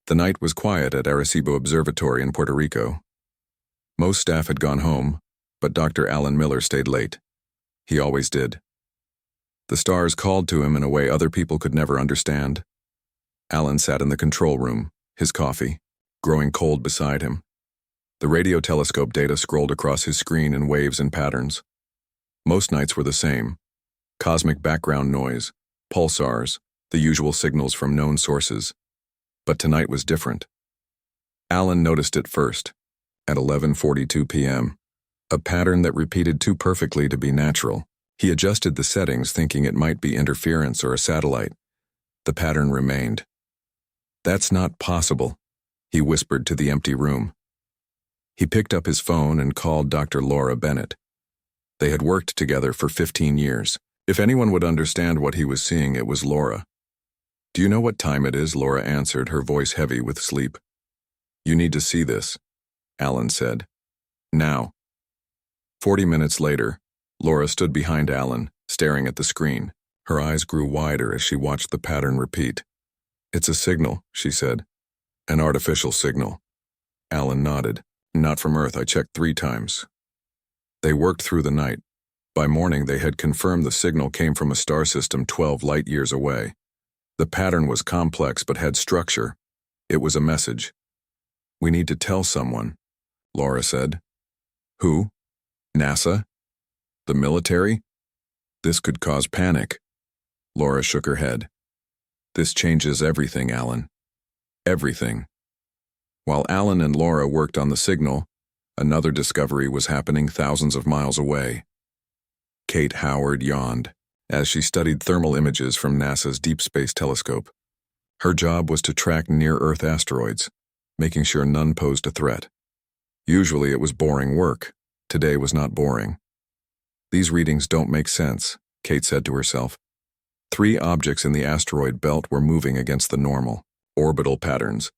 The night was quiet at Arecibo Observatory in Puerto Rico. Most staff had gone home, but Dr. Alan Miller stayed late. He always did. The stars called to him in a way other people could never understand. Alan sat in the control room, his coffee, growing cold beside him. The radio telescope data scrolled across his screen in waves and patterns. Most nights were the same. Cosmic background noise, pulsars, the usual signals from known sources. But tonight was different. Alan noticed it first, at 11:42 p.m., a pattern that repeated too perfectly to be natural. He adjusted the settings thinking it might be interference or a satellite. The pattern remained. "That's not possible," he whispered to the empty room. He picked up his phone and called Dr. Laura Bennett. They had worked together for 15 years. If anyone would understand what he was seeing, it was Laura. "Do you know what time it is?" Laura answered, her voice heavy with sleep. "You need to see this," Alan said. "Now." 40 minutes later, Laura stood behind Alan, staring at the screen. Her eyes grew wider as she watched the pattern repeat. "It's a signal," she said. "An artificial signal." Alan nodded. "Not from Earth. I checked 3 times." They worked through the night. By morning, they had confirmed the signal came from a star system 12 light-years away. The pattern was complex but had structure. It was a message. "We need to tell someone," Laura said. "Who? NASA? The military? This could cause panic." Laura shook her head. "This changes everything, Alan. Everything." While Alan and Laura worked on the signal, another discovery was happening thousands of miles away. Kate Howard yawned as she studied thermal images from NASA's Deep Space Telescope. Her job was to track near-Earth asteroids, making sure none posed a threat. Usually it was boring work. Today was not boring. "These readings don't make sense," Kate said to herself. 3 objects in the asteroid belt were moving against the normal, orbital patterns.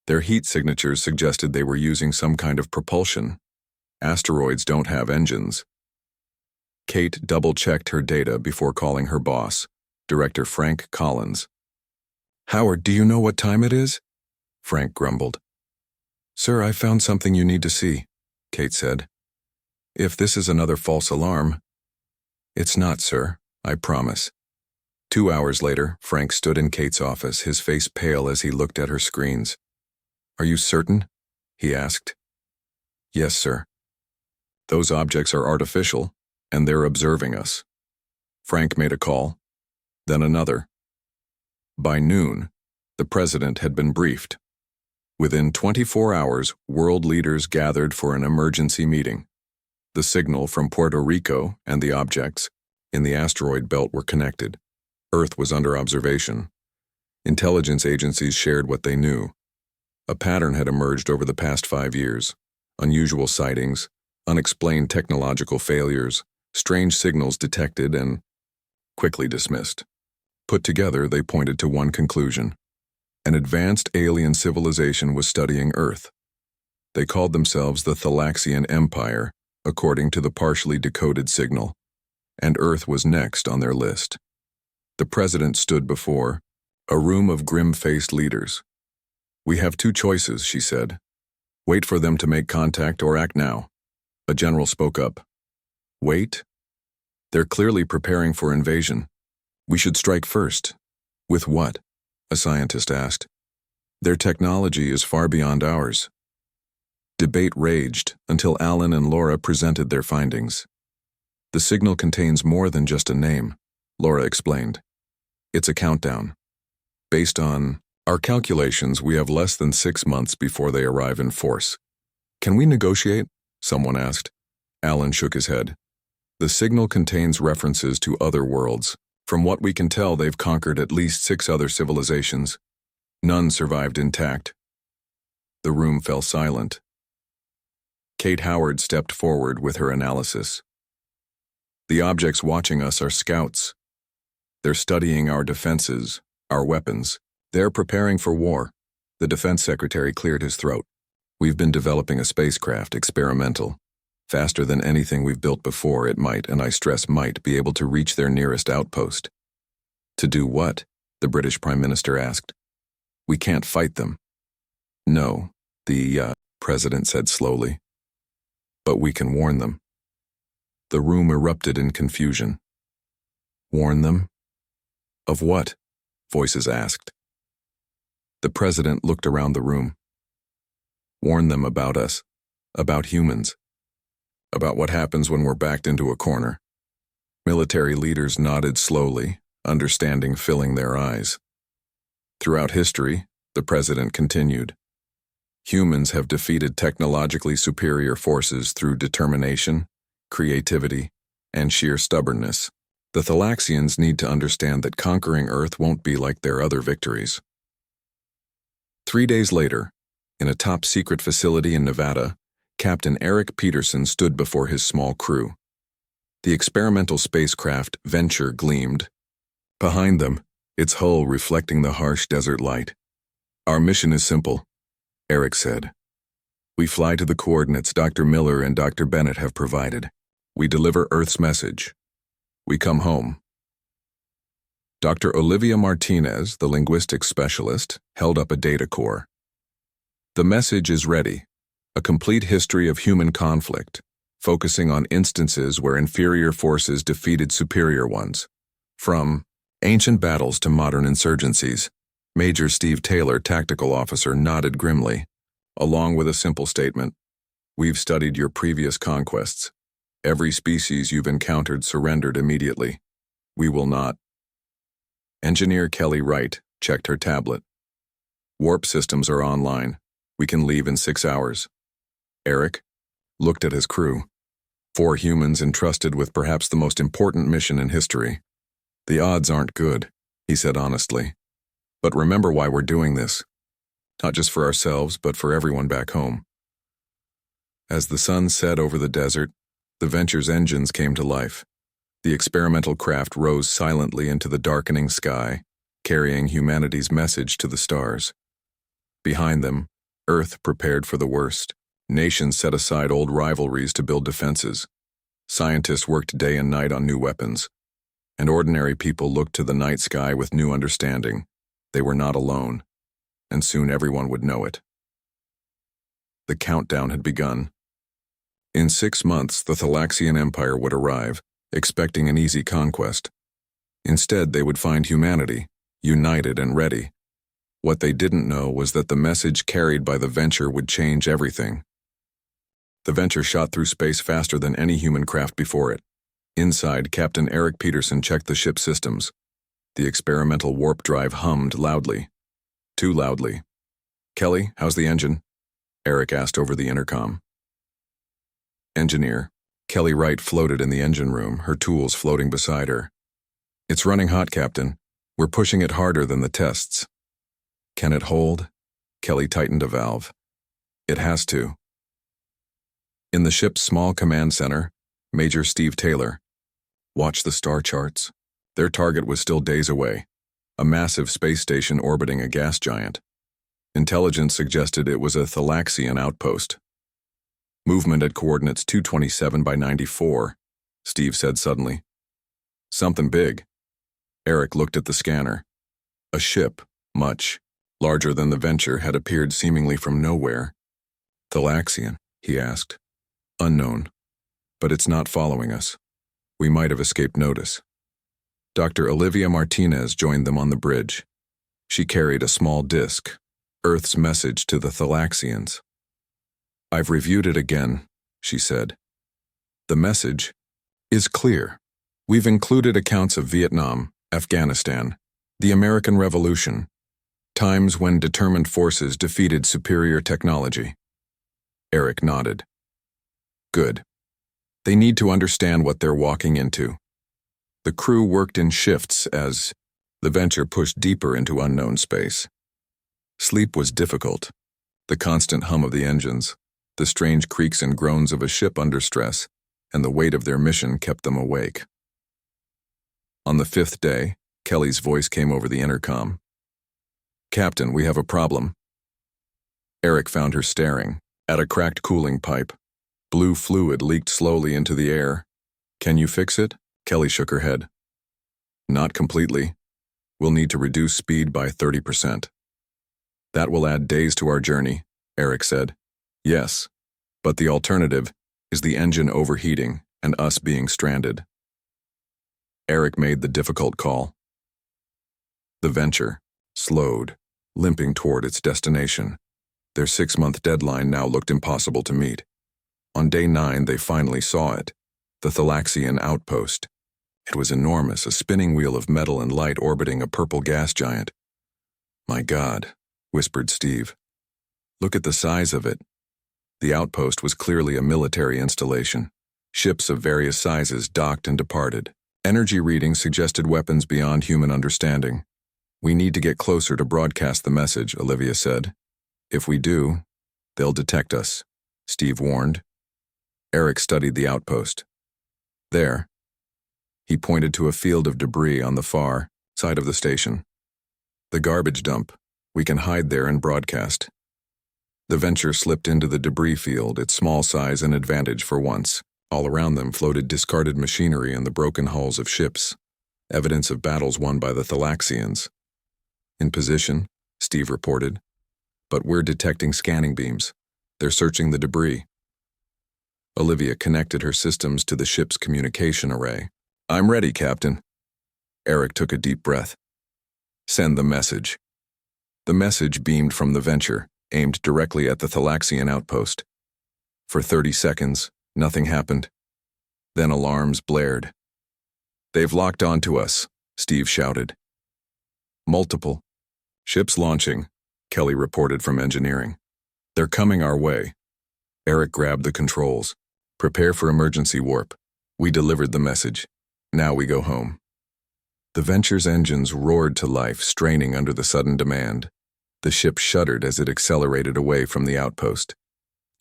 Their heat signatures suggested they were using some kind of propulsion. Asteroids don't have engines. Kate double-checked her data before calling her boss, Director Frank Collins. "Howard, do you know what time it is?" Frank grumbled. "Sir, I found something you need to see," Kate said. "If this is another false alarm." "It's not, sir, I promise." 2 hours later, Frank stood in Kate's office, his face pale as he looked at her screens. "Are you certain?" he asked. "Yes, sir. Those objects are artificial, and they're observing us." Frank made a call, then another. By noon, the president had been briefed. Within 24 hours, world leaders gathered for an emergency meeting. The signal from Puerto Rico and the objects in the asteroid belt were connected. Earth was under observation. Intelligence agencies shared what they knew. A pattern had emerged over the past 5 years. Unusual sightings, unexplained technological failures, strange signals detected and quickly dismissed. Put together, they pointed to one conclusion. An advanced alien civilization was studying Earth. They called themselves the Thalaxian Empire, according to the partially decoded signal, and Earth was next on their list. The president stood before a room of grim-faced leaders. "We have 2 choices," she said. "Wait for them to make contact or act now." A general spoke up. "Wait? They're clearly preparing for invasion. We should strike first." "With what?" a scientist asked. "Their technology is far beyond ours." Debate raged until Alan and Laura presented their findings. "The signal contains more than just a name," Laura explained. "It's a countdown. Based on our calculations, we have less than 6 months before they arrive in force." "Can we negotiate?" someone asked. Alan shook his head. "The signal contains references to other worlds. From what we can tell, they've conquered at least 6 other civilizations. None survived intact." The room fell silent. Kate Howard stepped forward with her analysis. "The objects watching us are scouts. They're studying our defenses, our weapons. They're preparing for war." The defense secretary cleared his throat. "We've been developing a spacecraft, experimental. Faster than anything we've built before, it might, and I stress might, be able to reach their nearest outpost." "To do what?" the British Prime Minister asked. "We can't fight them. No, the president said slowly. But we can warn them. The room erupted in confusion. Warn them? Of what? Voices asked. The president looked around the room. Warn them about us, about humans, about what happens when we're backed into a corner. Military leaders nodded slowly, understanding filling their eyes. Throughout history, the president continued, humans have defeated technologically superior forces through determination, creativity, and sheer stubbornness. The Thalaxians need to understand that conquering Earth won't be like their other victories. 3 days later, in a top-secret facility in Nevada, Captain Eric Peterson stood before his small crew. The experimental spacecraft Venture gleamed. Behind them, its hull reflecting the harsh desert light. Our mission is simple, Eric said. We fly to the coordinates Dr. Miller and Dr. Bennett have provided. We deliver Earth's message. We come home. Dr. Olivia Martinez, the linguistics specialist, held up a data core. The message is ready, a complete history of human conflict, focusing on instances where inferior forces defeated superior ones. From ancient battles to modern insurgencies, Major Steve Taylor, tactical officer, nodded grimly, along with a simple statement. We've studied your previous conquests. Every species you've encountered surrendered immediately. We will not. Engineer Kelly Wright checked her tablet. Warp systems are online. We can leave in 6 hours. Eric looked at his crew. 4 humans entrusted with perhaps the most important mission in history. The odds aren't good, he said honestly. But remember why we're doing this. Not just for ourselves, but for everyone back home. As the sun set over the desert, the Venture's engines came to life. The experimental craft rose silently into the darkening sky, carrying humanity's message to the stars. Behind them, Earth prepared for the worst. Nations set aside old rivalries to build defenses. Scientists worked day and night on new weapons. And ordinary people looked to the night sky with new understanding. They were not alone, and soon everyone would know it. The countdown had begun. In 6 months, the Thalaxian Empire would arrive, expecting an easy conquest. Instead, they would find humanity, united and ready. What they didn't know was that the message carried by the Venture would change everything. The Venture shot through space faster than any human craft before it. Inside, Captain Eric Peterson checked the ship's systems. The experimental warp drive hummed loudly. Too loudly. Kelly, how's the engine? Eric asked over the intercom. Engineer. Kelly Wright floated in the engine room, her tools floating beside her. It's running hot, Captain. We're pushing it harder than the tests. Can it hold? Kelly tightened a valve. It has to. In the ship's small command center, Major Steve Taylor. Watch the star charts. Their target was still days away, a massive space station orbiting a gas giant. Intelligence suggested it was a Thalaxian outpost. Movement at coordinates 227 by 94, Steve said suddenly. Something big. Eric looked at the scanner. A ship, much larger than the Venture, had appeared seemingly from nowhere. Thalaxian, he asked. Unknown. But it's not following us. We might have escaped notice. Dr. Olivia Martinez joined them on the bridge. She carried a small disc, Earth's message to the Thalaxians. I've reviewed it again, she said. The message is clear. We've included accounts of Vietnam, Afghanistan, the American Revolution, times when determined forces defeated superior technology. Eric nodded. Good. They need to understand what they're walking into. The crew worked in shifts as the Venture pushed deeper into unknown space. Sleep was difficult. The constant hum of the engines, the strange creaks and groans of a ship under stress, and the weight of their mission kept them awake. On the 5th day, Kelly's voice came over the intercom. Captain, we have a problem. Eric found her staring at a cracked cooling pipe. Blue fluid leaked slowly into the air. Can you fix it? Kelly shook her head. Not completely. We'll need to reduce speed by 30%. That will add days to our journey, Eric said. Yes, but the alternative is the engine overheating and us being stranded. Eric made the difficult call. The venture slowed, limping toward its destination. Their 6-month deadline now looked impossible to meet. On day 9, they finally saw it, the Thalaxian outpost. It was enormous, a spinning wheel of metal and light orbiting a purple gas giant. My God, whispered Steve. Look at the size of it. The outpost was clearly a military installation. Ships of various sizes docked and departed. Energy readings suggested weapons beyond human understanding. We need to get closer to broadcast the message, Olivia said. If we do, they'll detect us, Steve warned. Eric studied the outpost. There. He pointed to a field of debris on the far side of the station. The garbage dump. We can hide there and broadcast. The venture slipped into the debris field, its small size an advantage for once. All around them floated discarded machinery and the broken hulls of ships, evidence of battles won by the Thalaxians. In position, Steve reported. But we're detecting scanning beams. They're searching the debris. Olivia connected her systems to the ship's communication array. I'm ready, Captain. Eric took a deep breath. Send the message. The message beamed from the venture, aimed directly at the Thalaxian outpost. For 30 seconds, nothing happened. Then alarms blared. They've locked onto us, Steve shouted. Multiple ships launching, Kelly reported from engineering. They're coming our way. Eric grabbed the controls. Prepare for emergency warp. We delivered the message. Now we go home. The Venture's engines roared to life, straining under the sudden demand. The ship shuddered as it accelerated away from the outpost.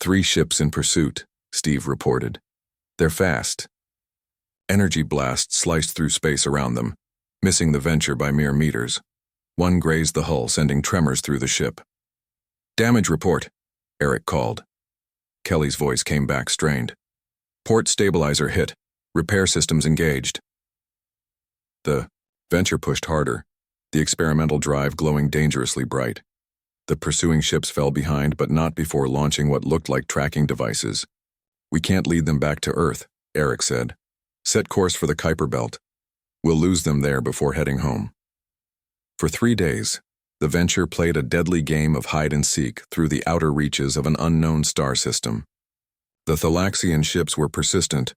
3 ships in pursuit, Steve reported. They're fast. Energy blasts sliced through space around them, missing the Venture by mere meters. One grazed the hull, sending tremors through the ship. Damage report, Eric called. Kelly's voice came back strained. Port stabilizer hit. Repair systems engaged. The Venture pushed harder, the experimental drive glowing dangerously bright. The pursuing ships fell behind, but not before launching what looked like tracking devices. We can't lead them back to Earth, Eric said. Set course for the Kuiper Belt. We'll lose them there before heading home. For 3 days, the Venture played a deadly game of hide-and-seek through the outer reaches of an unknown star system. The Thalaxian ships were persistent,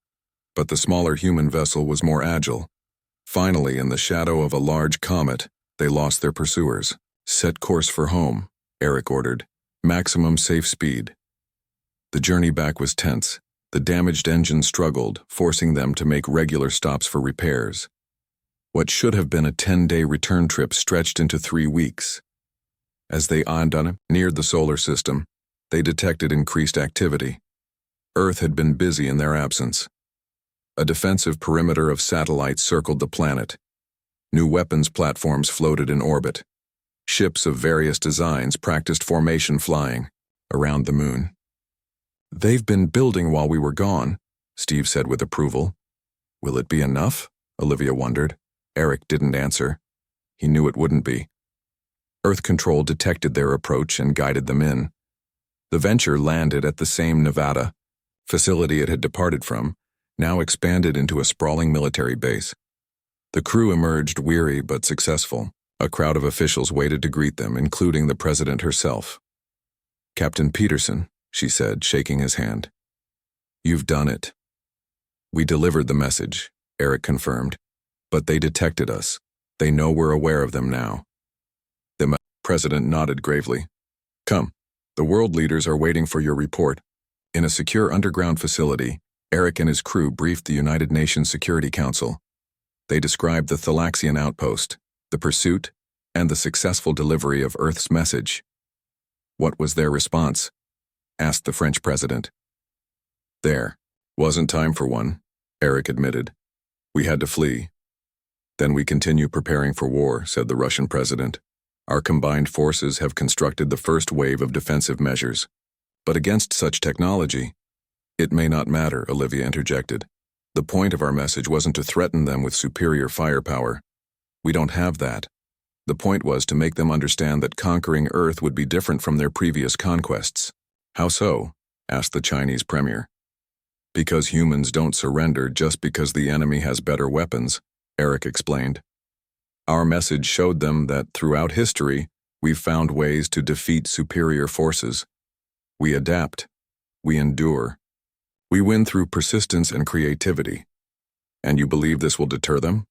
but the smaller human vessel was more agile. Finally, in the shadow of a large comet, they lost their pursuers. Set course for home, Eric ordered. Maximum safe speed. The journey back was tense. The damaged engine struggled, forcing them to make regular stops for repairs. What should have been a 10-day return trip stretched into 3 weeks. As they neared the solar system, they detected increased activity. Earth had been busy in their absence. A defensive perimeter of satellites circled the planet. New weapons platforms floated in orbit. Ships of various designs practiced formation flying around the moon. They've been building while we were gone, Steve said with approval. Will it be enough? Olivia wondered. Eric didn't answer. He knew it wouldn't be. Earth Control detected their approach and guided them in. The Venture landed at the same Nevada facility it had departed from, now expanded into a sprawling military base. The crew emerged weary but successful. A crowd of officials waited to greet them, including the president herself. Captain Peterson, she said, shaking his hand. You've done it. We delivered the message, Eric confirmed. But they detected us. They know we're aware of them now. The president nodded gravely. Come, the world leaders are waiting for your report. In a secure underground facility, Eric and his crew briefed the United Nations Security Council. They described the Thalaxian outpost, the pursuit, and the successful delivery of Earth's message. What was their response? Asked the French president. There wasn't time for one, Eric admitted. We had to flee. Then we continue preparing for war, said the Russian president. Our combined forces have constructed the first wave of defensive measures. But against such technology, it may not matter, Olivia interjected. The point of our message wasn't to threaten them with superior firepower. We don't have that. The point was to make them understand that conquering Earth would be different from their previous conquests. How so? Asked the Chinese premier. Because humans don't surrender just because the enemy has better weapons, Eric explained. Our message showed them that throughout history, we've found ways to defeat superior forces. We adapt. We endure. We win through persistence and creativity. And you believe this will deter them?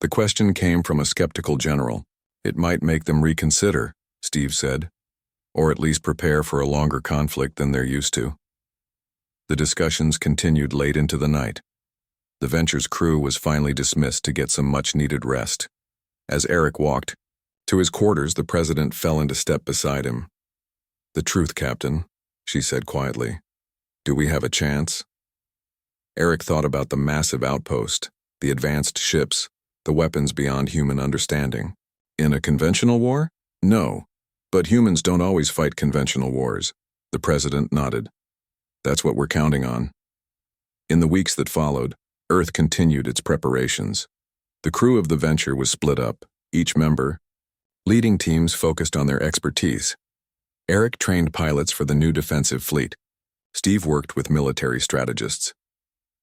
The question came from a skeptical general. It might make them reconsider, Steve said, or at least prepare for a longer conflict than they're used to. The discussions continued late into the night. The Venture's crew was finally dismissed to get some much-needed rest. As Eric walked to his quarters, the president fell into step beside him. "The truth, Captain," she said quietly. "Do we have a chance?" Eric thought about the massive outpost, the advanced ships, the weapons beyond human understanding. In a conventional war? No. But humans don't always fight conventional wars. The president nodded. That's what we're counting on. In the weeks that followed, Earth continued its preparations. The crew of the Venture was split up, each member. Leading teams focused on their expertise. Eric trained pilots for the new defensive fleet. Steve worked with military strategists.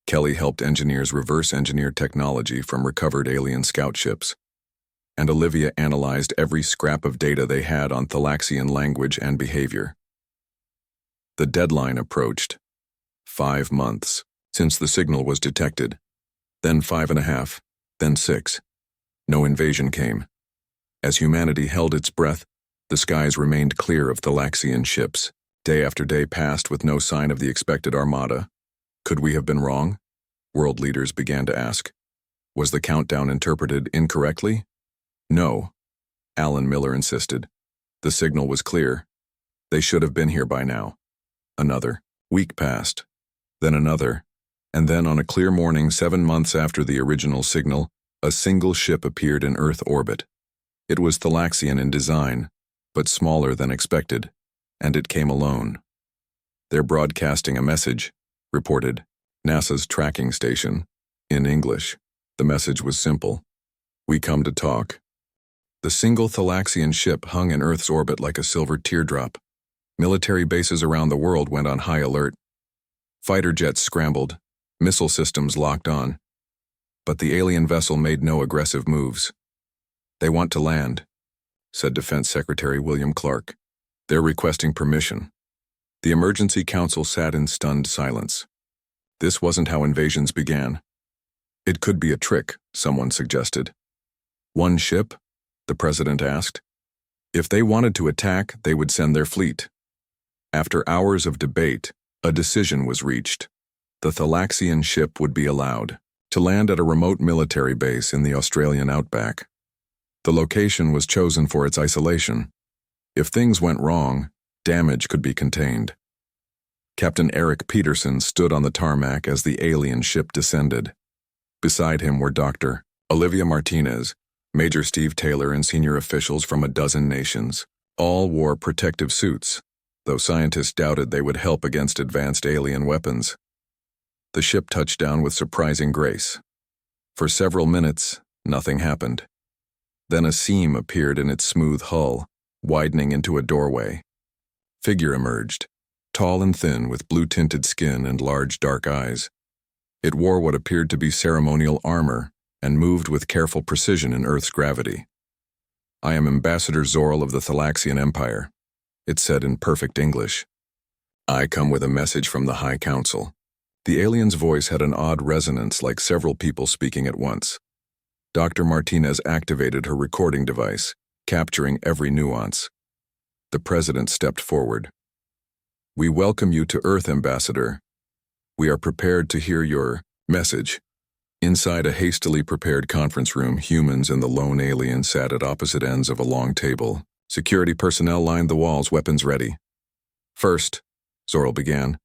Kelly helped engineers reverse engineer technology from recovered alien scout ships. And Olivia analyzed every scrap of data they had on Thalaxian language and behavior. The deadline approached. 5 months since the signal was detected. Then 5.5, then 6. No invasion came. As humanity held its breath, the skies remained clear of Thalaxian ships. Day after day passed with no sign of the expected armada. Could we have been wrong? World leaders began to ask. Was the countdown interpreted incorrectly? No, Alan Miller insisted. The signal was clear. They should have been here by now. Another week passed, then another, and then on a clear morning 7 months after the original signal, a single ship appeared in Earth orbit. It was Thalaxian in design, but smaller than expected, and it came alone. "They're broadcasting a message," reported NASA's tracking station. In English, the message was simple. "We come to talk." The single Thalaxian ship hung in Earth's orbit like a silver teardrop. Military bases around the world went on high alert. Fighter jets scrambled, missile systems locked on. But the alien vessel made no aggressive moves. "They want to land," said Defense Secretary William Clark. "They're requesting permission." The Emergency Council sat in stunned silence. This wasn't how invasions began. "It could be a trick," someone suggested. "One ship?" the president asked. "If they wanted to attack, they would send their fleet." After hours of debate, a decision was reached. The Thalaxian ship would be allowed to land at a remote military base in the Australian outback. The location was chosen for its isolation. If things went wrong, damage could be contained. Captain Eric Peterson stood on the tarmac as the alien ship descended. Beside him were Dr. Olivia Martinez, Major Steve Taylor, and senior officials from a dozen nations. All wore protective suits, though scientists doubted they would help against advanced alien weapons. The ship touched down with surprising grace. For several minutes, nothing happened. Then a seam appeared in its smooth hull, widening into a doorway. Figure emerged, tall and thin with blue-tinted skin and large dark eyes. It wore what appeared to be ceremonial armor and moved with careful precision in Earth's gravity. "I am Ambassador Zorl of the Thalaxian Empire," it said in perfect English. "I come with a message from the High Council." The alien's voice had an odd resonance, like several people speaking at once. Dr. Martinez activated her recording device, capturing every nuance. The president stepped forward. "We welcome you to Earth, Ambassador. We are prepared to hear your message." Inside a hastily prepared conference room, humans and the lone alien sat at opposite ends of a long table. Security personnel lined the walls, weapons ready. "First," Zorl began,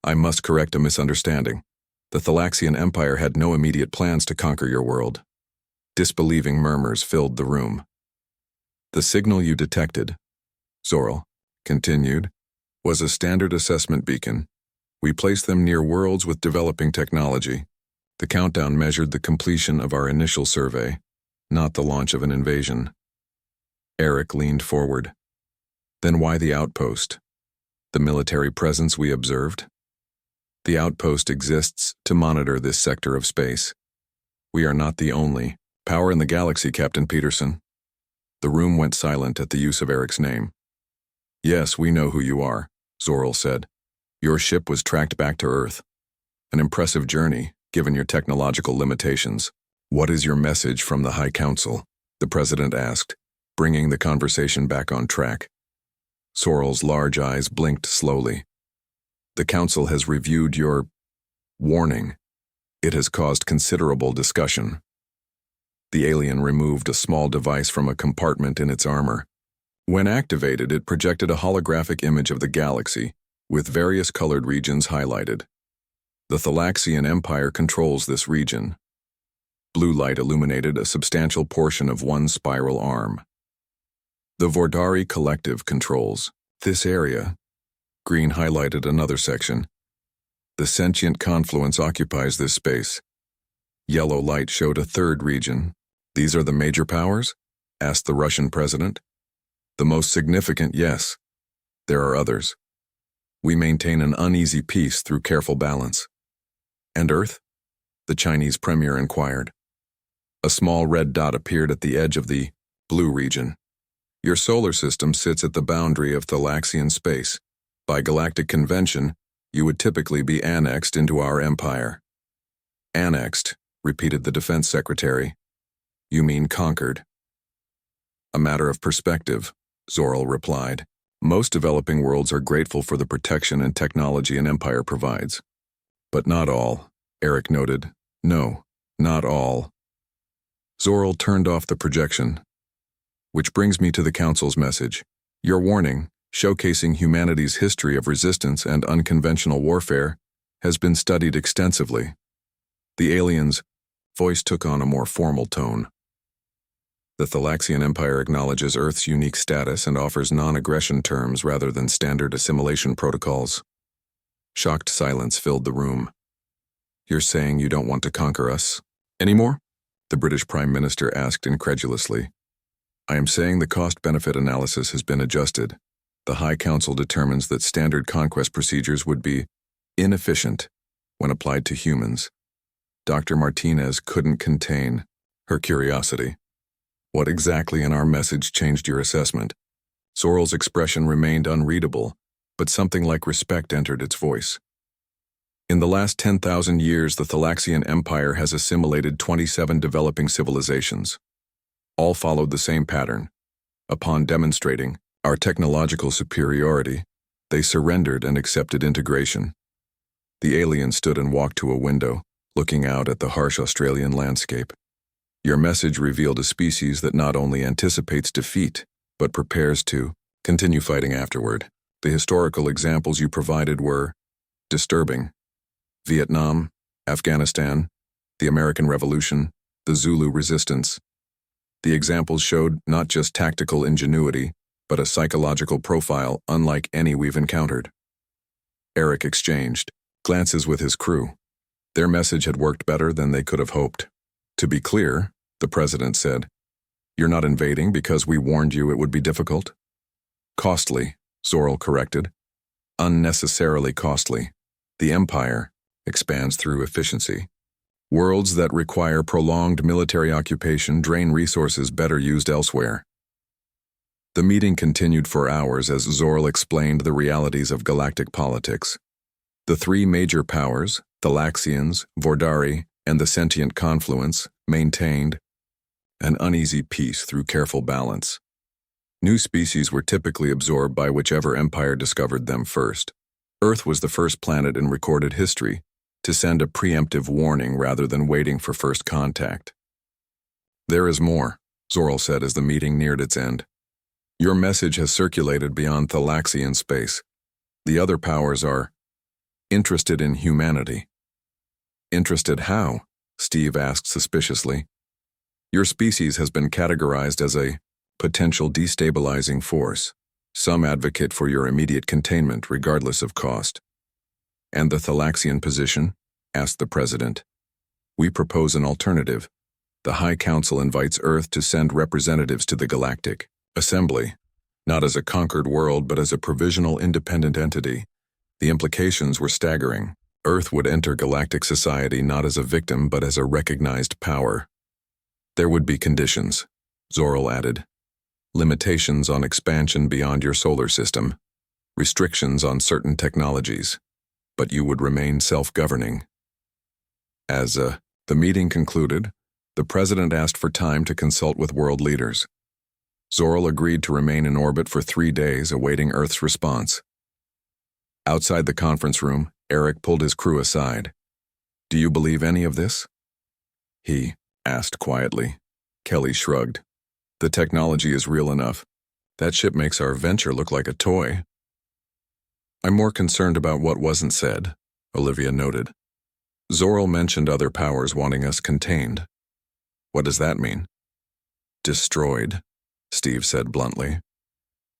"I must correct a misunderstanding. The Thalaxian Empire had no immediate plans to conquer your world." Disbelieving murmurs filled the room. "The signal you detected," Zorl continued, "was a standard assessment beacon. We placed them near worlds with developing technology. The countdown measured the completion of our initial survey, not the launch of an invasion." Eric leaned forward. Then why the outpost? The military presence we observed? The outpost exists to monitor this sector of space. We are not the only power in the galaxy, Captain Peterson. The room went silent at the use of Eric's name. Yes, we know who you are, Zoril said. Your ship was tracked back to Earth. An impressive journey, given your technological limitations. What is your message from the High Council? The President asked, bringing the conversation back on track. Zoril's large eyes blinked slowly. The Council has reviewed your warning. It has caused considerable discussion. The alien removed a small device from a compartment in its armor. When activated, it projected a holographic image of the galaxy, with various colored regions highlighted. The Thalaxian Empire controls this region. Blue light illuminated a substantial portion of one spiral arm. The Vordari Collective controls this area. Green highlighted another section. The sentient confluence occupies this space. Yellow light showed a third region. These are the major powers? Asked the Russian president. The most significant, yes. There are others. We maintain an uneasy peace through careful balance. And Earth? The Chinese premier inquired. A small red dot appeared at the edge of the blue region. Your solar system sits at the boundary of Thalaxian space. By galactic convention, you would typically be annexed into our empire. Annexed, repeated the defense secretary. You mean conquered. A matter of perspective, Zoril replied. Most developing worlds are grateful for the protection and technology an empire provides. But not all, Eric noted. No, not all. Zoril turned off the projection. Which brings me to the Council's message. Your warning, showcasing humanity's history of resistance and unconventional warfare, has been studied extensively. The alien's voice took on a more formal tone. The Thalaxian Empire acknowledges Earth's unique status and offers non-aggression terms rather than standard assimilation protocols. Shocked silence filled the room. You're saying you don't want to conquer us anymore? The British Prime Minister asked incredulously. I am saying the cost-benefit analysis has been adjusted. The High Council determines that standard conquest procedures would be inefficient when applied to humans. Dr. Martinez couldn't contain her curiosity. What exactly in our message changed your assessment? Zoril's expression remained unreadable, but something like respect entered its voice. In the last 10,000 years, the Thalaxian Empire has assimilated 27 developing civilizations. All followed the same pattern. Upon demonstrating our technological superiority, they surrendered and accepted integration. The alien stood and walked to a window, looking out at the harsh Australian landscape. Your message revealed a species that not only anticipates defeat, but prepares to continue fighting afterward. The historical examples you provided were disturbing. Vietnam, Afghanistan, the American Revolution, the Zulu resistance. The examples showed not just tactical ingenuity, but a psychological profile unlike any we've encountered. Eric exchanged glances with his crew. Their message had worked better than they could have hoped. To be clear, the president said, you're not invading because we warned you it would be difficult? Costly, Zoril corrected. Unnecessarily costly. The empire expands through efficiency. Worlds that require prolonged military occupation drain resources better used elsewhere. The meeting continued for hours as Zoril explained the realities of galactic politics. The three major powers, Thalaxians, Vordari, and the sentient confluence, maintained an uneasy peace through careful balance. New species were typically absorbed by whichever empire discovered them first. Earth was the first planet in recorded history to send a preemptive warning rather than waiting for first contact. There is more, Zoril said as the meeting neared its end. Your message has circulated beyond Thalaxian space. The other powers are interested in humanity. Interested how? Steve asked suspiciously. Your species has been categorized as a potential destabilizing force. Some advocate for your immediate containment regardless of cost. And the Thalaxian position? Asked the president. We propose an alternative. The High Council invites Earth to send representatives to the Galactic. Assembly, not as a conquered world but as a provisional independent entity. The implications were staggering. Earth would enter galactic society not as a victim but as a recognized power. There would be conditions, Zoril added. Limitations on expansion beyond your solar system, restrictions on certain technologies, but you would remain self-governing. As the meeting concluded, the president asked for time to consult with world leaders. Zoril agreed to remain in orbit for 3 days, awaiting Earth's response. Outside the conference room, Eric pulled his crew aside. "Do you believe any of this?" he asked quietly. Kelly shrugged. "The technology is real enough. That ship makes our venture look like a toy." "I'm more concerned about what wasn't said," Olivia noted. "Zoril mentioned other powers wanting us contained. What does that mean?" "Destroyed," Steve said bluntly.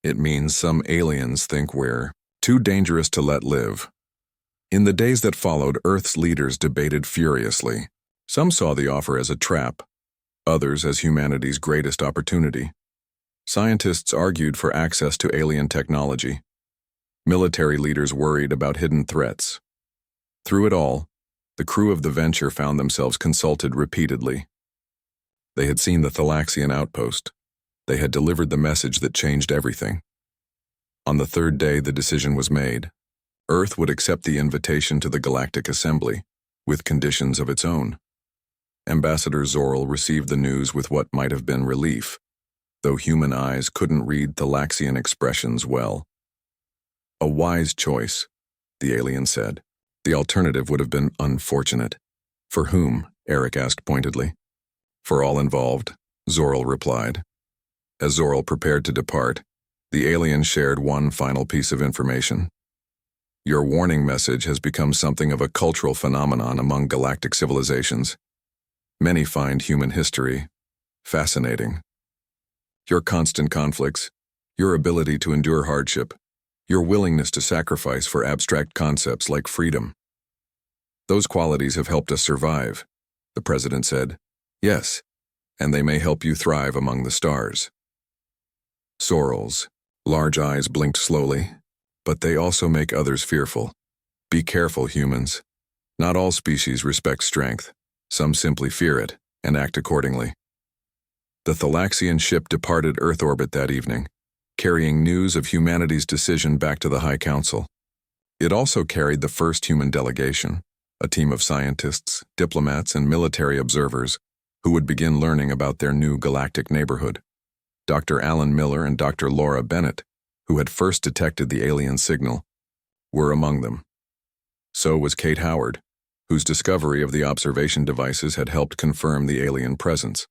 "It means some aliens think we're too dangerous to let live." In the days that followed, Earth's leaders debated furiously. Some saw the offer as a trap, others as humanity's greatest opportunity. Scientists argued for access to alien technology. Military leaders worried about hidden threats. Through it all, the crew of the venture found themselves consulted repeatedly. They had seen the Thalaxian outpost. They had delivered the message that changed everything. On the 3rd day, the decision was made. Earth would accept the invitation to the Galactic Assembly, with conditions of its own. Ambassador Zoril received the news with what might have been relief, though human eyes couldn't read Thalaxian expressions well. "A wise choice," the alien said. "The alternative would have been unfortunate." "For whom?" Eric asked pointedly. "For all involved," Zoril replied. As Zoril prepared to depart, the alien shared one final piece of information. "Your warning message has become something of a cultural phenomenon among galactic civilizations. Many find human history fascinating. Your constant conflicts, your ability to endure hardship, your willingness to sacrifice for abstract concepts like freedom. Those qualities have helped us survive," the president said. "Yes, and they may help you thrive among the stars." Zoril's large eyes blinked slowly. "But they also make others fearful. Be careful, humans. Not all species respect strength. Some simply fear it and act accordingly." The Thalaxian ship departed Earth orbit that evening, carrying news of humanity's decision back to the High Council. It also carried the first human delegation, a team of scientists, diplomats, and military observers who would begin learning about their new galactic neighborhood. Dr. Alan Miller and Dr. Laura Bennett, who had first detected the alien signal, were among them. So was Kate Howard, whose discovery of the observation devices had helped confirm the alien presence.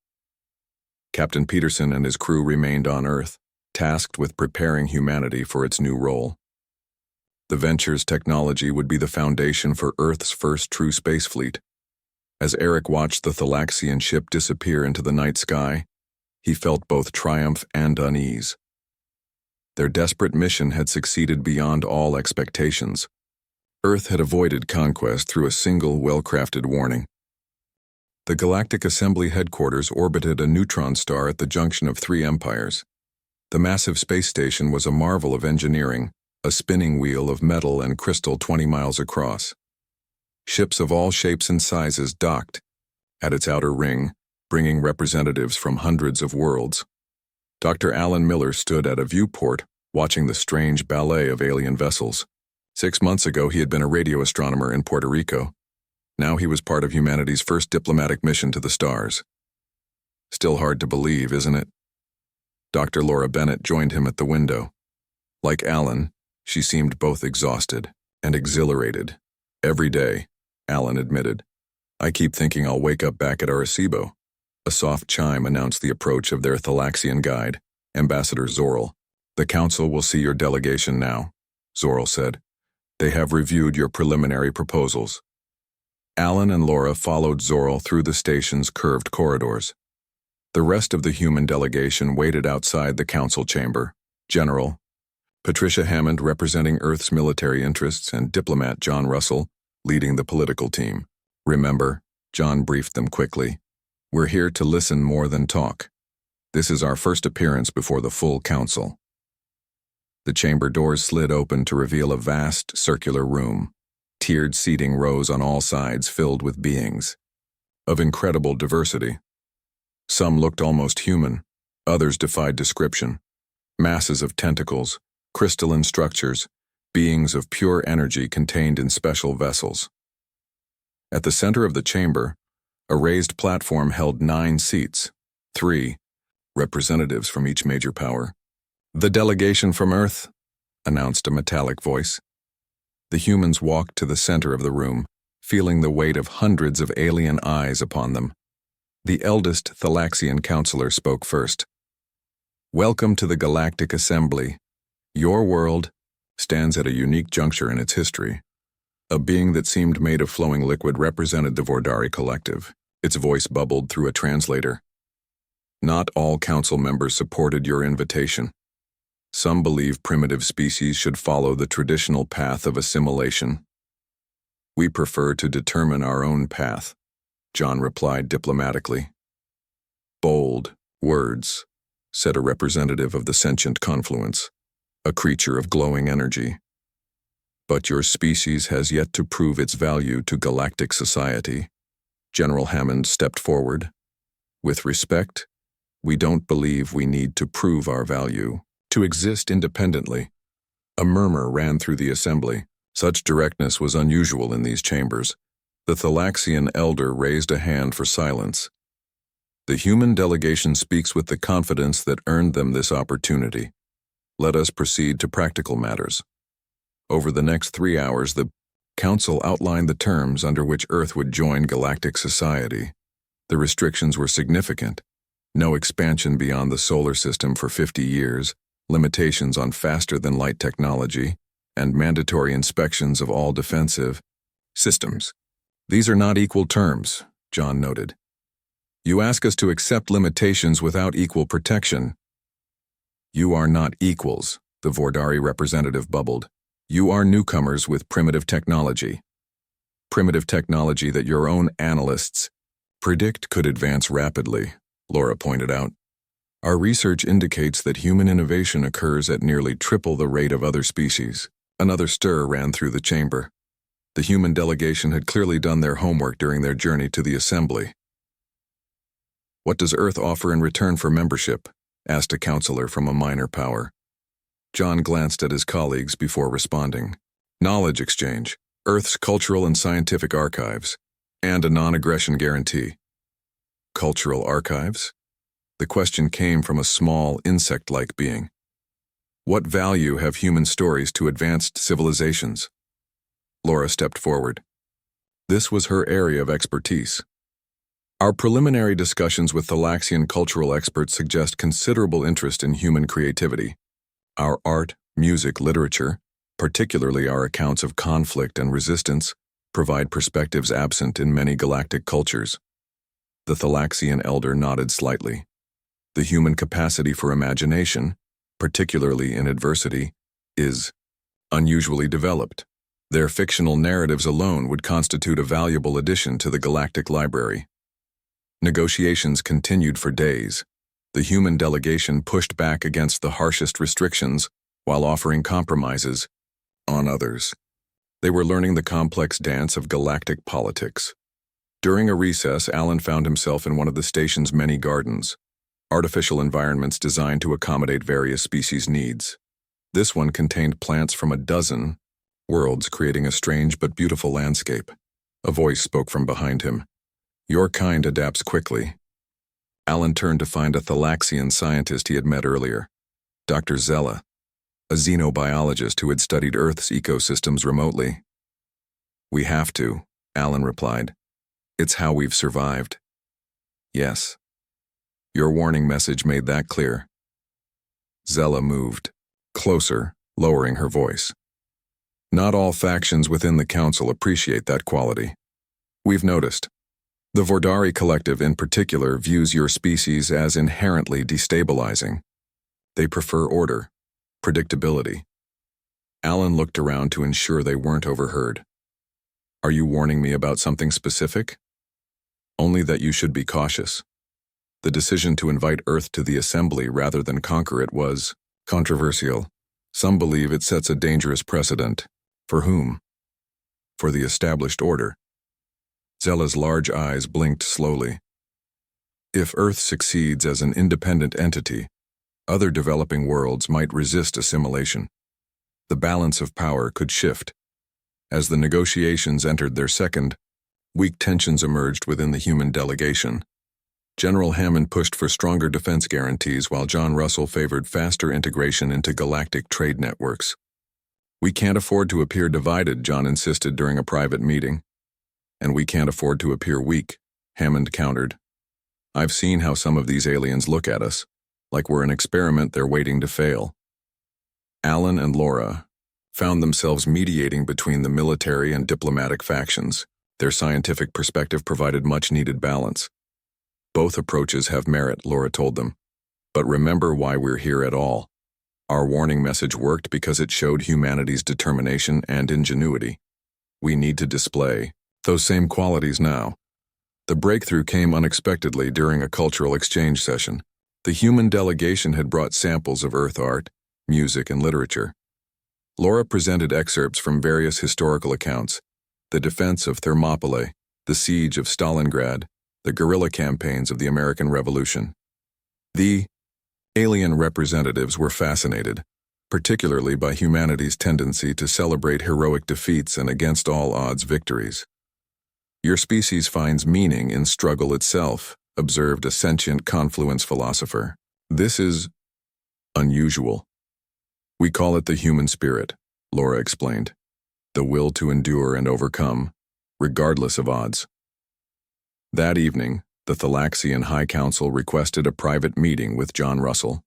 Captain Peterson and his crew remained on Earth, tasked with preparing humanity for its new role. The venture's technology would be the foundation for Earth's first true space fleet. As Eric watched the Thalaxian ship disappear into the night sky, he felt both triumph and unease. Their desperate mission had succeeded beyond all expectations. Earth had avoided conquest through a single well-crafted warning. The Galactic Assembly headquarters orbited a neutron star at the junction of 3 empires. The massive space station was a marvel of engineering, a spinning wheel of metal and crystal 20 miles across. Ships of all shapes and sizes docked at its outer ring, bringing representatives from hundreds of worlds. Dr. Alan Miller stood at a viewport, watching the strange ballet of alien vessels. 6 months ago, he had been a radio astronomer in Puerto Rico. Now he was part of humanity's first diplomatic mission to the stars. Still hard to believe, isn't it? Dr. Laura Bennett joined him at the window. Like Alan, she seemed both exhausted and exhilarated. "Every day," Alan admitted. "I keep thinking I'll wake up back at Arecibo." A soft chime announced the approach of their Thalaxian guide, Ambassador Zoril. "The council will see your delegation now," Zoril said. "They have reviewed your preliminary proposals." Alan and Laura followed Zoril through the station's curved corridors. The rest of the human delegation waited outside the council chamber. General Patricia Hammond representing Earth's military interests and diplomat John Russell leading the political team. "Remember," John briefed them quickly, "we're here to listen more than talk." This is our first appearance before the full council. The chamber doors slid open to reveal a vast, circular room. Tiered seating rose on all sides filled with beings of incredible diversity. Some looked almost human, others defied description. Masses of tentacles, crystalline structures, beings of pure energy contained in special vessels. At the center of the chamber, a raised platform held 9 seats, 3 representatives from each major power. "The delegation from Earth," announced a metallic voice. The humans walked to the center of the room, feeling the weight of hundreds of alien eyes upon them. The eldest Thalaxian counselor spoke first. "Welcome to the Galactic Assembly. Your world stands at a unique juncture in its history." A being that seemed made of flowing liquid represented the Vordari collective. Its voice bubbled through a translator. "Not all council members supported your invitation. Some believe primitive species should follow the traditional path of assimilation. We prefer to determine our own path," John replied diplomatically. "Bold words," said a representative of the sentient confluence, a creature of glowing energy. "But your species has yet to prove its value to galactic society." General Hammond stepped forward. "With respect, we don't believe we need to prove our value to exist independently." A murmur ran through the assembly. Such directness was unusual in these chambers. The Thalaxian elder raised a hand for silence. "The human delegation speaks with the confidence that earned them this opportunity. Let us proceed to practical matters." Over the next 3 hours, the council outlined the terms under which Earth would join galactic society. The restrictions were significant. No expansion beyond the solar system for 50 years, limitations on faster-than-light technology, and mandatory inspections of all defensive systems. "These are not equal terms," John noted. "You ask us to accept limitations without equal protection." "You are not equals," the Vordari representative bubbled. "You are newcomers with primitive technology. Primitive technology that your own analysts predict could advance rapidly," Laura pointed out. "Our research indicates that human innovation occurs at nearly triple the rate of other species." Another stir ran through the chamber. The human delegation had clearly done their homework during their journey to the assembly. "What does Earth offer in return for membership?" asked a counselor from a minor power. John glanced at his colleagues before responding. "Knowledge exchange, Earth's cultural and scientific archives, and a non-aggression guarantee." "Cultural archives?" The question came from a small, insect-like being. "What value have human stories to advanced civilizations?" Laura stepped forward. This was her area of expertise. "Our preliminary discussions with Thalaxian cultural experts suggest considerable interest in human creativity. Our art, music, literature, particularly our accounts of conflict and resistance, provide perspectives absent in many galactic cultures." The Thalaxian elder nodded slightly. "The human capacity for imagination, particularly in adversity, is unusually developed. Their fictional narratives alone would constitute a valuable addition to the galactic library." Negotiations continued for days. The human delegation pushed back against the harshest restrictions while offering compromises on others. They were learning the complex dance of galactic politics. During a recess, Alan found himself in one of the station's many gardens, artificial environments designed to accommodate various species' needs. This one contained plants from a dozen worlds, creating a strange but beautiful landscape. A voice spoke from behind him. "Your kind adapts quickly." Alan turned to find a Thalaxian scientist he had met earlier, Dr. Zella, a xenobiologist who had studied Earth's ecosystems remotely. "We have to," Alan replied. "It's how we've survived." "Yes. Your warning message made that clear." Zella moved closer, lowering her voice. "Not all factions within the council appreciate that quality. We've noticed. The Vordari collective in particular views your species as inherently destabilizing. They prefer order, predictability." Alan looked around to ensure they weren't overheard. "Are you warning me about something specific?" "Only that you should be cautious." The decision to invite Earth to the assembly rather than conquer it was controversial. Some believe it sets a dangerous precedent. For whom? For the established order. Zella's large eyes blinked slowly. If Earth succeeds as an independent entity, other developing worlds might resist assimilation. The balance of power could shift. As the negotiations entered their second, weak tensions emerged within the human delegation. General Hammond pushed for stronger defense guarantees while John Russell favored faster integration into galactic trade networks. "We can't afford to appear divided," John insisted during a private meeting. "And we can't afford to appear weak," Hammond countered. "I've seen how some of these aliens look at us, like we're an experiment they're waiting to fail." Alan and Laura found themselves mediating between the military and diplomatic factions. Their scientific perspective provided much-needed balance. "Both approaches have merit," Laura told them. "But remember why we're here at all. Our warning message worked because it showed humanity's determination and ingenuity. We need to display those same qualities now." The breakthrough came unexpectedly during a cultural exchange session. The human delegation had brought samples of Earth art, music, and literature. Laura presented excerpts from various historical accounts: the defense of Thermopylae, the siege of Stalingrad, the guerrilla campaigns of the American Revolution. The alien representatives were fascinated, particularly by humanity's tendency to celebrate heroic defeats and against all odds victories. "Your species finds meaning in struggle itself," observed a sentient confluence philosopher. "This is unusual. We call it the human spirit," Laura explained. "The will to endure and overcome, regardless of odds." That evening, the Thalaxian High Council requested a private meeting with John Russell.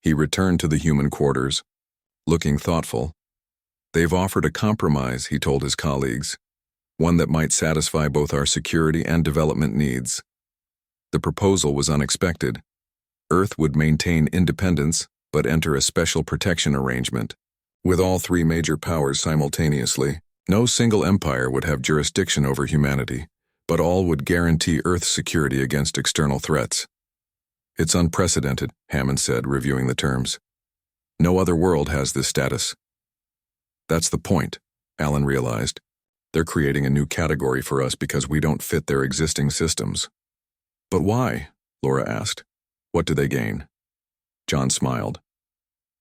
He returned to the human quarters, looking thoughtful. "They've offered a compromise," he told his colleagues, "one that might satisfy both our security and development needs." The proposal was unexpected. Earth would maintain independence, but enter a special protection arrangement. With all three major powers simultaneously, no single empire would have jurisdiction over humanity, but all would guarantee Earth's security against external threats. "It's unprecedented," Hammond said, reviewing the terms. "No other world has this status." "That's the point," Alan realized. "They're creating a new category for us because we don't fit their existing systems." "But why?" Laura asked. "What do they gain?" John smiled.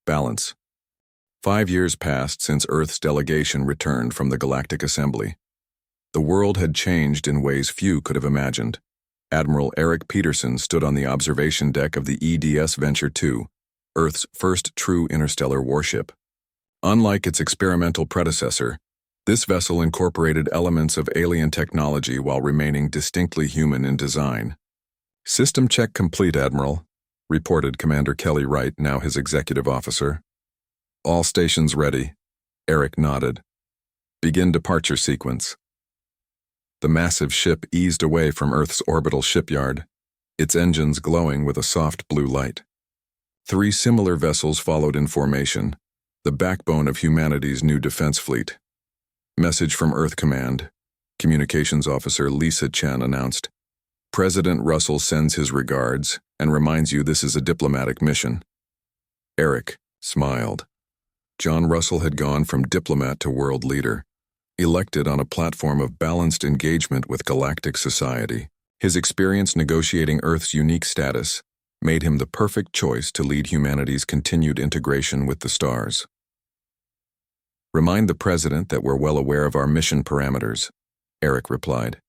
"Balance." 5 years passed since Earth's delegation returned from the Galactic Assembly. The world had changed in ways few could have imagined. Admiral Eric Peterson stood on the observation deck of the EDS Venture 2, Earth's first true interstellar warship. Unlike its experimental predecessor, this vessel incorporated elements of alien technology while remaining distinctly human in design. "System check complete, Admiral," reported Commander Kelly Wright, now his executive officer. "All stations ready." Eric nodded. "Begin departure sequence." The massive ship eased away from Earth's orbital shipyard, its engines glowing with a soft blue light. 3 similar vessels followed in formation, the backbone of humanity's new defense fleet. "Message from Earth Command," Communications Officer Lisa Chen announced. "President Russell sends his regards and reminds you this is a diplomatic mission." Eric smiled. John Russell had gone from diplomat to world leader, elected on a platform of balanced engagement with galactic society. His experience negotiating Earth's unique status made him the perfect choice to lead humanity's continued integration with the stars. "Remind the President that we're well aware of our mission parameters," Eric replied.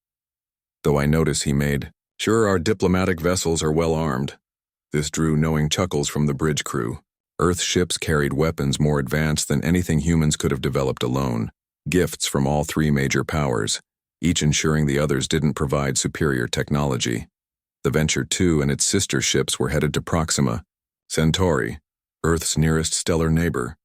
Though I notice he made sure our diplomatic vessels are well armed. This drew knowing chuckles from the bridge crew. Earth ships carried weapons more advanced than anything humans could have developed alone, gifts from all 3 major powers, each ensuring the others didn't provide superior technology. The Venture 2 and its sister ships were headed to Proxima, Centauri, Earth's nearest stellar neighbor.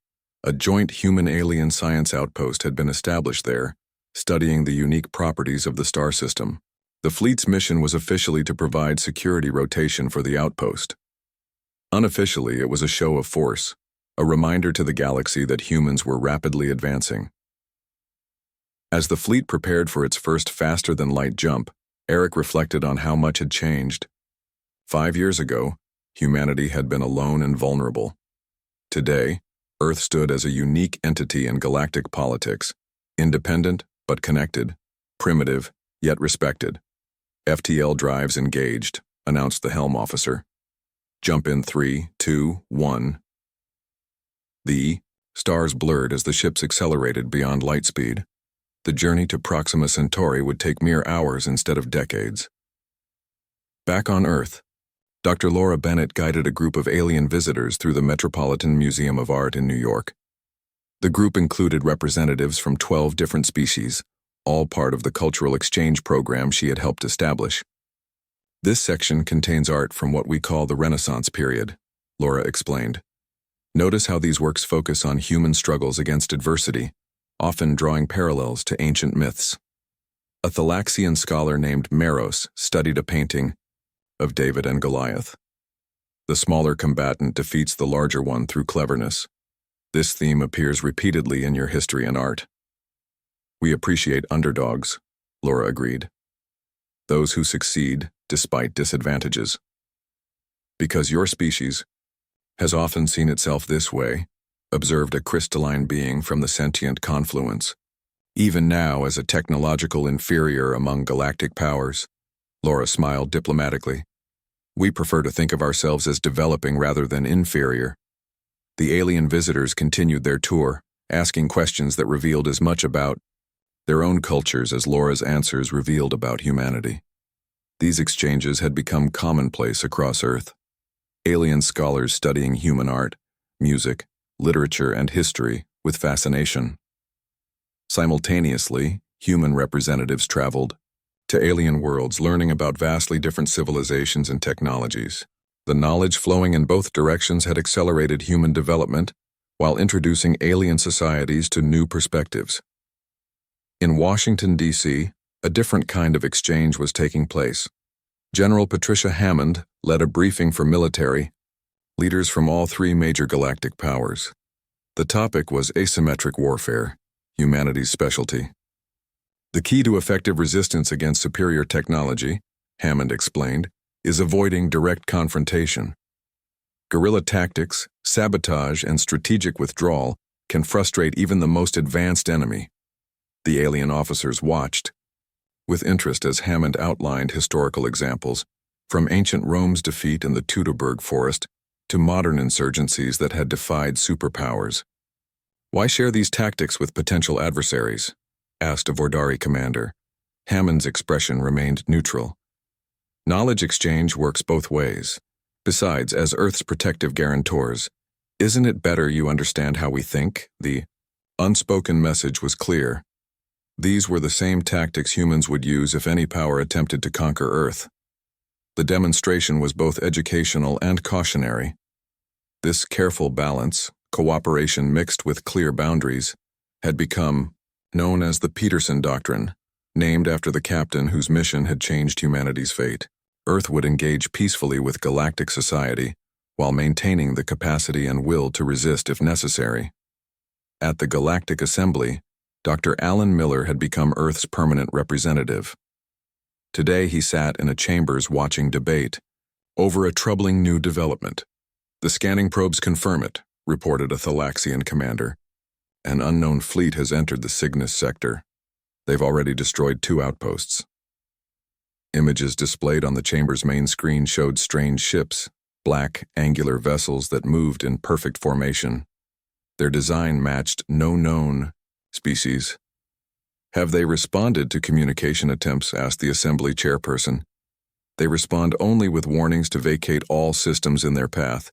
A joint human-alien science outpost had been established there, studying the unique properties of the star system. The fleet's mission was officially to provide security rotation for the outpost. Unofficially, it was a show of force, a reminder to the galaxy that humans were rapidly advancing. As the fleet prepared for its first faster-than-light jump, Eric reflected on how much had changed. 5 years ago, humanity had been alone and vulnerable. Today, Earth stood as a unique entity in galactic politics, independent but connected, primitive yet respected. FTL drives engaged, announced the helm officer. Jump in 3, 2, 1. The stars blurred as the ships accelerated beyond light speed. The journey to Proxima Centauri would take mere hours instead of decades. Back on Earth, Dr. Laura Bennett guided a group of alien visitors through the Metropolitan Museum of Art in New York. The group included representatives from 12 different species, all part of the cultural exchange program she had helped establish. This section contains art from what we call the Renaissance period, Laura explained. Notice how these works focus on human struggles against adversity, often drawing parallels to ancient myths. A Thalaxian scholar named Meros studied a painting of David and Goliath. The smaller combatant defeats the larger one through cleverness. This theme appears repeatedly in your history and art. We appreciate underdogs, Laura agreed. Those who succeed despite disadvantages. Because your species has often seen itself this way, observed a crystalline being from the sentient confluence. Even now, as a technological inferior among galactic powers, Laura smiled diplomatically. We prefer to think of ourselves as developing rather than inferior. The alien visitors continued their tour, asking questions that revealed as much about their own cultures as Laura's answers revealed about humanity. These exchanges had become commonplace across Earth. Alien scholars studying human art, music, literature, and history with fascination. Simultaneously, human representatives traveled to alien worlds, learning about vastly different civilizations and technologies. The knowledge flowing in both directions had accelerated human development while introducing alien societies to new perspectives. In Washington, D.C., a different kind of exchange was taking place. General Patricia Hammond led a briefing for military leaders from all 3 major galactic powers. The topic was asymmetric warfare, humanity's specialty. The key to effective resistance against superior technology, Hammond explained, is avoiding direct confrontation. Guerrilla tactics, sabotage, and strategic withdrawal can frustrate even the most advanced enemy. The alien officers watched with interest as Hammond outlined historical examples, from ancient Rome's defeat in the Teutoburg forest to modern insurgencies that had defied superpowers. Why share these tactics with potential adversaries? Asked a Vordari commander. Hammond's expression remained neutral. Knowledge exchange works both ways. Besides, as Earth's protective guarantors, isn't it better you understand how we think? The unspoken message was clear. These were the same tactics humans would use if any power attempted to conquer Earth. The demonstration was both educational and cautionary. This careful balance, cooperation mixed with clear boundaries, had become known as the Peterson Doctrine, named after the captain whose mission had changed humanity's fate. Earth would engage peacefully with galactic society while maintaining the capacity and will to resist if necessary. At the Galactic Assembly, Dr. Alan Miller had become Earth's permanent representative. Today he sat in a chambers watching debate over a troubling new development. The scanning probes confirm it, reported a Thalaxian commander. An unknown fleet has entered the Cygnus sector. They've already destroyed 2 outposts. Images displayed on the chamber's main screen showed strange ships, black, angular vessels that moved in perfect formation. Their design matched no known species. Have they responded to communication attempts? Asked the assembly chairperson. They respond only with warnings to vacate all systems in their path.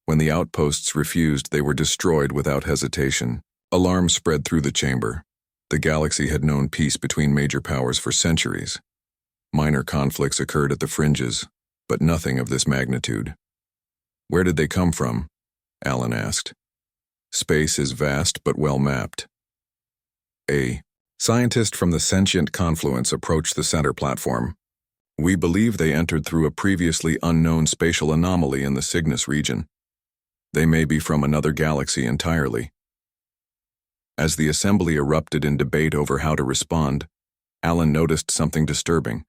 When the outposts refused, they were destroyed without hesitation. Alarm spread through the chamber. The galaxy had known peace between major powers for centuries. Minor conflicts occurred at the fringes, but nothing of this magnitude. Where did they come from? Alan asked. Space is vast but well mapped. A scientist from the sentient confluence approached the center platform. We believe they entered through a previously unknown spatial anomaly in the Cygnus region. They may be from another galaxy entirely. As the assembly erupted in debate over how to respond, Alan noticed something disturbing.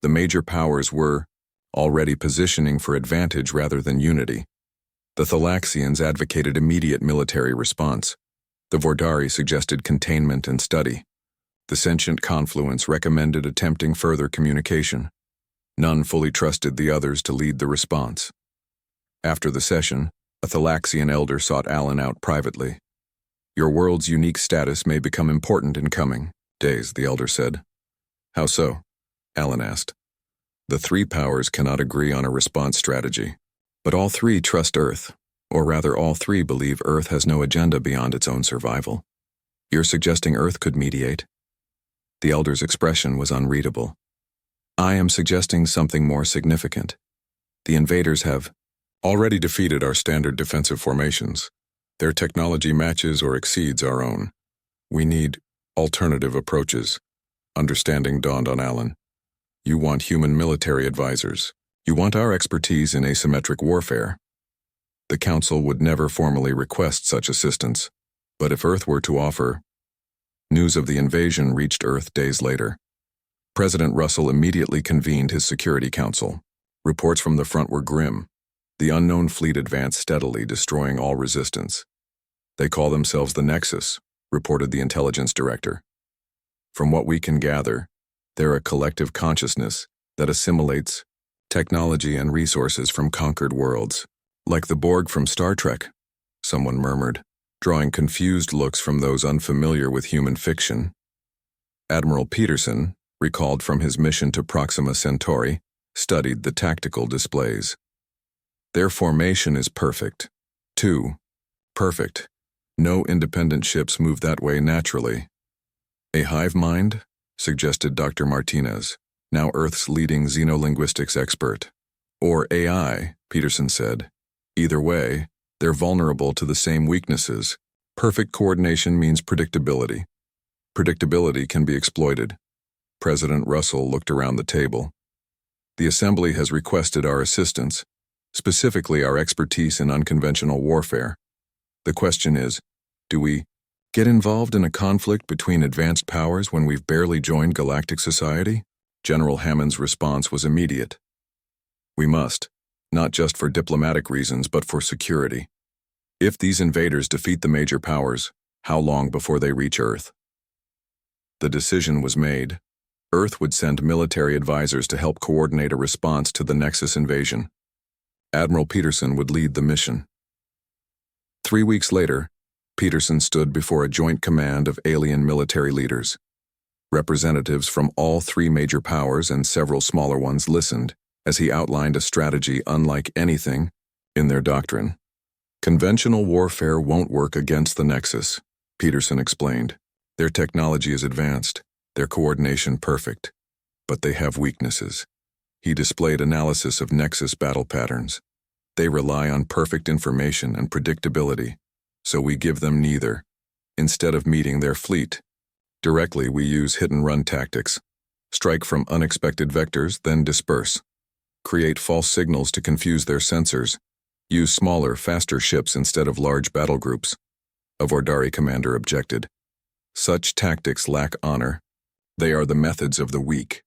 The major powers were already positioning for advantage rather than unity. The Thalaxians advocated immediate military response. The Vordari suggested containment and study. The sentient confluence recommended attempting further communication. None fully trusted the others to lead the response. After the session, a Thalaxian elder sought Alan out privately. "Your world's unique status may become important in coming days," the elder said. "How so?" Alan asked. "The three powers cannot agree on a response strategy, but all three trust Earth, or rather all three believe Earth has no agenda beyond its own survival. You're suggesting Earth could mediate?" The elder's expression was unreadable. "I am suggesting something more significant. The invaders have already defeated our standard defensive formations. Their technology matches or exceeds our own. We need alternative approaches." Understanding dawned on Alan. "You want human military advisors. You want our expertise in asymmetric warfare." The Council would never formally request such assistance, but if Earth were to offer... News of the invasion reached Earth days later. President Russell immediately convened his Security Council. Reports from the front were grim. The unknown fleet advanced steadily, destroying all resistance. "They call themselves the Nexus," reported the intelligence director. "From what we can gather, they're a collective consciousness that assimilates technology and resources from conquered worlds. Like the Borg from Star Trek," someone murmured, drawing confused looks from those unfamiliar with human fiction. Admiral Peterson, recalled from his mission to Proxima Centauri, studied the tactical displays. "Their formation is perfect. Too perfect. No independent ships move that way naturally." "A hive mind?" suggested Dr. Martinez, now Earth's leading xenolinguistics expert. "Or AI," Peterson said. "Either way, they're vulnerable to the same weaknesses. Perfect coordination means predictability. Predictability can be exploited." President Russell looked around the table. "The Assembly has requested our assistance, specifically our expertise in unconventional warfare. The question is, do we get involved in a conflict between advanced powers when we've barely joined galactic society?" General Hammond's response was immediate. "We must, not just for diplomatic reasons but for security. If these invaders defeat the major powers, how long before they reach Earth?" The decision was made. Earth would send military advisors to help coordinate a response to the Nexus invasion. Admiral Peterson would lead the mission. 3 weeks later, Peterson stood before a joint command of alien military leaders. Representatives from all three major powers and several smaller ones listened as he outlined a strategy unlike anything in their doctrine. "Conventional warfare won't work against the Nexus," Peterson explained. "Their technology is advanced, their coordination perfect, but they have weaknesses." He displayed analysis of Nexus battle patterns. "They rely on perfect information and predictability, so we give them neither. Instead of meeting their fleet directly, we use hit-and-run tactics. Strike from unexpected vectors, then disperse. Create false signals to confuse their sensors. Use smaller, faster ships instead of large battle groups." A Vordari commander objected. "Such tactics lack honor. They are the methods of the weak."